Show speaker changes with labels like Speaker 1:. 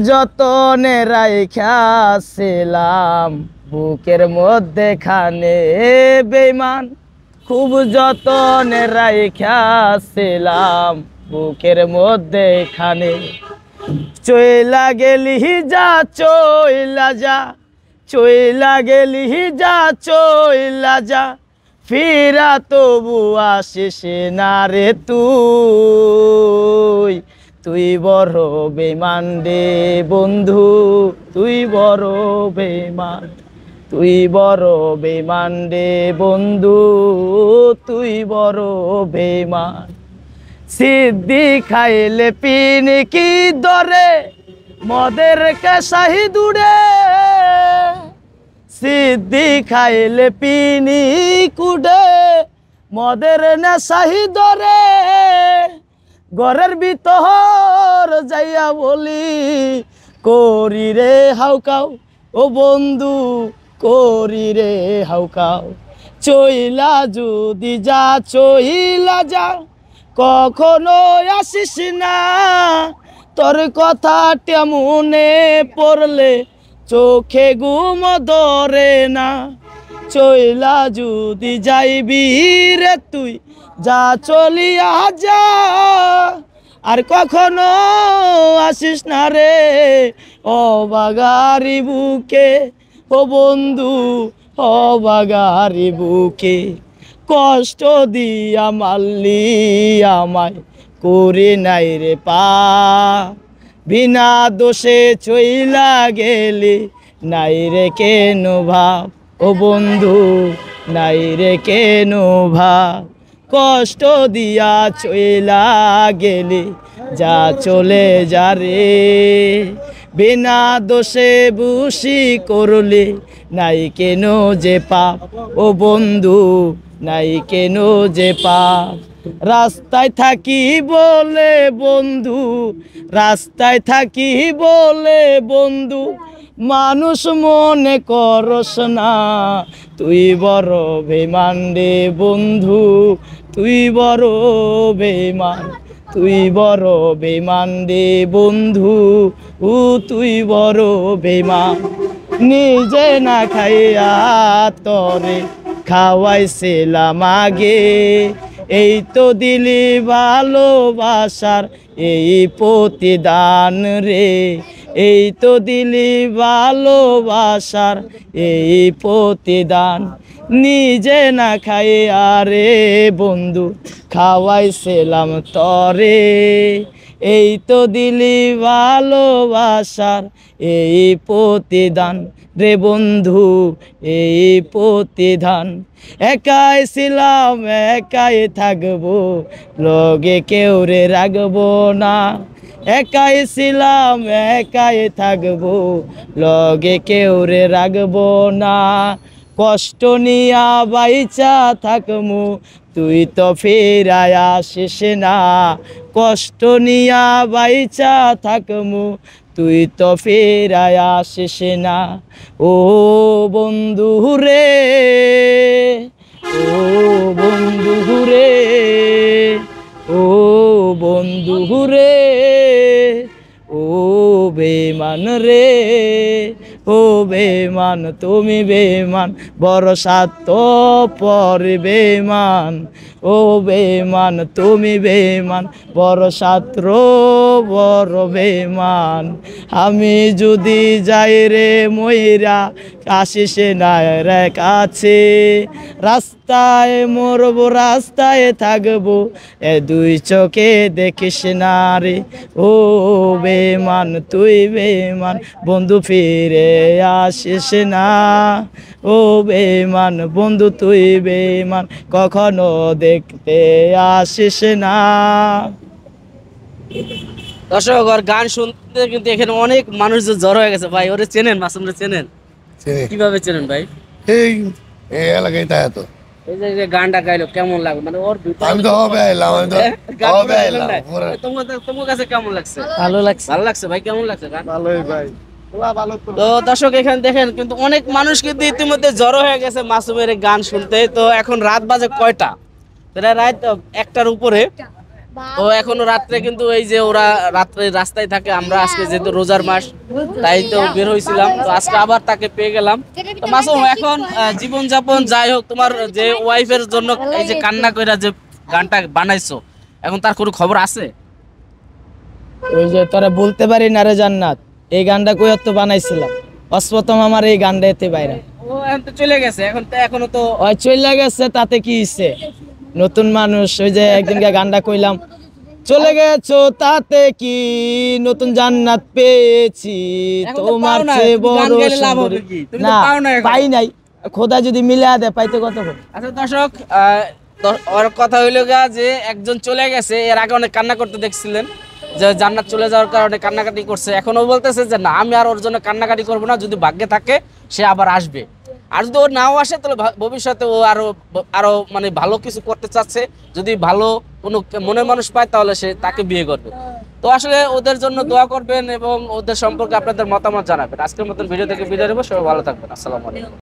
Speaker 1: যতনে রাইখাছিলাম বুকের মধ্যে খানে বেঈমান, খুব যতনে রাইখাছিলাম বুকের মধ্যে খানে। চইলা গেলি যা চইলা যা, চইলা গেলি যা চইলা যা, ফিরা তবু আসিস না রে তুই। তুই বড় বেঈমান রে বন্ধু, তুই বড় বেঈমান, তুই বড় বেঈমান রে বন্ধু, তুই বড় বেঈমান। সিদ্ধি খাইলে পিনকি ধরে মদের কেশাহি দূরে, সিদ্ধি খাইলে পিনি কুডে মদের নেশাহি ধরে। ঘরের ভিতর যাইয়া বলি করি রে হাউকাও, ও বন্ধু করি রে হাউকাও। চইলা যদি যা চইলা যা, কখনো আসিস না, তোর কথাটা মনে পড়লে চোখে ঘুম ধরে না। চইলা যদি যাইবি রে তুই, যা চলিয়া যা, আর কখনো আসিস না রে অবাগারি বুকে, ও বন্ধু অবাগারি বুকে। কষ্ট দিয়া মারলি আমায় করে নাই রে পা, বিনা দোষে চইলা গেলি নাই রে কেন ভাব, ও বন্ধু নাই রে কেন ভাব। কষ্ট দিয়া চইলা গেলি যা চলে যা রে, বিনা দোষে বুশি করলি নাই কেন যে পাপ, ও বন্ধু নাই কেন যে পাপ। রাস্তায় থাকি বলে বন্ধু, রাস্তায় থাকি বলে বন্ধু মানুষ মনে করস না, তুই বড় বেঈমান রে বন্ধু, তুই বড় বেঈমান, তুই বড় বেঈমান রে বন্ধু, তুই বড় বেঈমান। নিজে না খাইয়া তরে খাওয়াইছিলাম আগে, এই তো দিলি ভালোবাসার এই প্রতিদান রে, এই তো দিলি ভালোবাসার এই প্রতিদান। নিজে না খাইয়া রে বন্ধু খাওয়াইছিলাম তরে, এই তো দিলি ভালোবাসার এই প্রতিদান রে বন্ধু, এই প্রতিদান। একাই ছিলাম একাই থাকবো, লগে কেউ রে রাখবো না। একাই ছিলাম একাই থাকবো, লগে কেউ রে রাখবো না। কষ্ট নিয়া বাইচা থাকমু, তুই তো ফিরায় আসিস না। কষ্ট নিয়া বাইচা থাকমু, তুই তো ফিরায় আসিস না। ও বন্ধু রে, ও বন্ধু রে, ও বন্ধু রে, ও বেঈমান রে, ও বেঈমান তুমি বেঈমান, বড় স্বার্থপর বেঈমান। ও বেঈমান তুমি বেঈমান, বড় ছাত্র বড় বেঈমান। আমি যদি যাই রে মইরা, আসিস না রে কাছে। রাস্তায় মরবো রাস্তায় থাকবো, এ দুই চোখে দেখিস না রে। ও বেঈমান তুই বেঈমান, বন্ধু ফিরে আসিস না। ও বেঈমান বন্ধু তুই বেঈমান, কখনো দেখতে আসিস না।
Speaker 2: দর্শক ওর গান শুনতে কিন্তু এখানে অনেক মানুষ জড়ো হয়ে গেছে। ভাই ওরে চেনেন? মাসুমরে চেনেন? কিভাবে চেনেন ভাই?
Speaker 3: এই এলাকায় তাই তো
Speaker 2: এই যে গানটা গাইলো কেমন লাগলো? মানে ওর
Speaker 3: আমি তো হবে আইলাম, আমি তো হবে আইলাম।
Speaker 2: তোমার কাছে কেমন লাগছে?
Speaker 1: ভালো লাগছে।
Speaker 2: ভালো লাগছে ভাই? কেমন লাগছে গান?
Speaker 3: ভালোই ভাই।
Speaker 2: তো দর্শক এখানে দেখেন কিন্তু অনেক মানুষ কিন্তু ইতিমধ্যে জড়ো হয়ে গেছে মাসুমের গান শুনতে। তো এখন রাত বাজে কয়টা? প্রায় রাত 1টার উপরে। তো এখনো রাত্রে কিন্তু এই যে ওরা রাত্রে রাস্তায় থাকে, আমরা আজকে যেহেতু রোজার মাস তাই তো বের হয়েছিলাম, তো আজকে আবার তাকে পেয়ে গেলাম। তো মাসুম, এখন জীবন যাপন যাই হোক, তোমার যে ওয়াইফের জন্য এই যে কান্না কইরা যে গানটা বানাইছো, এখন তার কোনো খবর আছে?
Speaker 1: ওই যে তোরা বলতে পারি না রে জান্নাত, এই গানটা কই তো বানাইছিলাম, অস্প্রথম আমার এই গানটা এতে বাইরে।
Speaker 2: ও এখন তো চলে গেছে, এখন তো এখনো তো
Speaker 1: ওই চলে গেছে, তাতে কি হইছে? নতুন মানুষ, ওই যে একদিনকে গানটা কইলাম, চলে গেছো তাতে কি, নতুন জান্নাত পেয়েছি
Speaker 2: এখন তো
Speaker 1: তোমার
Speaker 2: পাও না,
Speaker 1: চেয়ে
Speaker 2: তুমি গান
Speaker 1: বড়
Speaker 2: গাইলে লাভ হবে
Speaker 1: সুন্দরী।
Speaker 2: কি? তুমি তো
Speaker 1: না
Speaker 2: পাও না এখন।
Speaker 1: পাই নাই, খোদা যদি মিলা দেয় পাইতে কতক্ষণ।
Speaker 2: আচ্ছা দর্শক, ওর কথা হইলো গা যে একজন চলে গেছে, এর আগে অনেক কান্না করতে দেখছিলেন যে জান্নাত চলে যাওয়ার কারণে কান্নাকাটি করছে, এখন ও বলতেছে যে না, আমি আর ওর জন্য কান্নাকাটি করবো না, যদি ভাগ্যে থাকে সে আবার আসবে, আর যদি ও নাও আসে তাহলে ভবিষ্যতে ও আরো আরো মানে ভালো কিছু করতে চাচ্ছে, যদি ভালো কোনো মনের মানুষ পায় তাহলে সে তাকে বিয়ে করবে। তো আসলে ওদের জন্য দোয়া করবেন এবং ওদের সম্পর্কে আপনাদের মতামত জানাবেন। আজকের মতন ভিডিও থেকে বিদায় নেবো, সবাই ভালো থাকবেন, আসসালামু আলাইকুম।